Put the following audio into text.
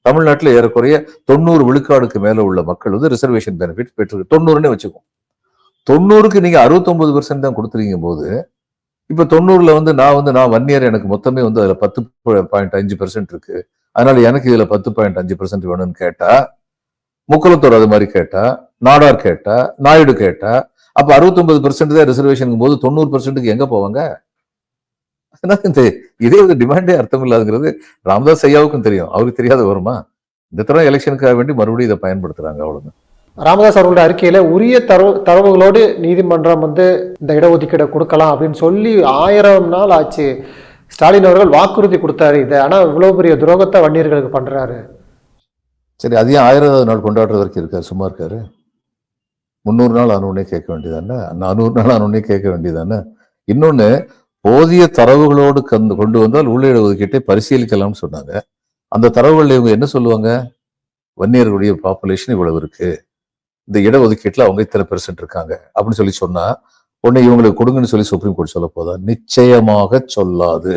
தமிழ்நாட்டில் ஏறக்குறைய 90 விழுக்காடுக்கு மேல உள்ள மக்கள் வந்து ரிசர்வேஷன் பெனிஃபிட் பெற்று 90ன்னு வச்சுக்கோம். 90க்கு நீங்க 69% தான் கொடுத்துருக்கும் போது, இப்ப 90ல வந்து நான் 1 இயர் எனக்கு மொத்தமே வந்து அதுல 10.5% இருக்கு. அதனால எனக்கு இதுல 10.5% வேணும்னு கேட்டா, முக்குளத்தோர் அது மாதிரி கேட்டா, நாடார் கேட்டா, நாயுடு கேட்டா, அப்ப 69% தான் ரிசர்வேஷன் போது 90%க்கு எங்க போவாங்க? இதே ஒரு டிமாண்டே அர்த்தம் இல்லாதுங்கிறது ராமதாஸ் ஐயாவுக்கும் தெரியும். அவருக்கு தெரியாத வருமா? இந்த தடவை எலெக்ஷனுக்காக வேண்டி மறுபடியும் இதை பயன்படுத்துறாங்க, அவ்வளவுதான். ராமதாஸ் அவர்களுடைய அறிக்கையில உரிய தரவுகளோடு நீதிமன்றம் வந்து இந்த இடஒதுக்கீடை கொடுக்கலாம் அப்படின்னு சொல்லி 1000 நாள் ஆச்சு. ஸ்டாலின் அவர்கள் வாக்குறுதி கொடுத்தாரு இதை. ஆனா இவ்வளவு பெரிய துரோகத்தை வன்னியர்களுக்கு பண்றாரு. சரி, அதையும் 1000வது நாள் கொண்டாடுறது வரைக்கும் இருக்காரு, சும்மா இருக்காரு? 300 நாள் ஆனோடனே கேட்க வேண்டியதானே, 400 நாள் ஆனோடனே கேட்க வேண்டியதானே. இன்னொன்னு, போதிய தரவுகளோடு கொண்டு வந்தால் உள்ள இடஒதுக்கீட்டை பரிசீலிக்கலாம்னு சொன்னாங்க. அந்த தரவுகள் இவங்க என்ன சொல்லுவாங்க? வன்னியர்களுடைய பாப்புலேஷன் இவ்வளவு இருக்கு, இந்த இடஒதுக்கீட்டுல அவங்க இத்தனை பெர்சென்ட் இருக்காங்க அப்படின்னு சொல்லி சொன்னா உடனே இவங்களுக்கு கொடுங்கன்னு சொல்லி சுப்ரீம் கோர்ட் சொல்ல போதா? நிச்சயமாக சொல்லாது.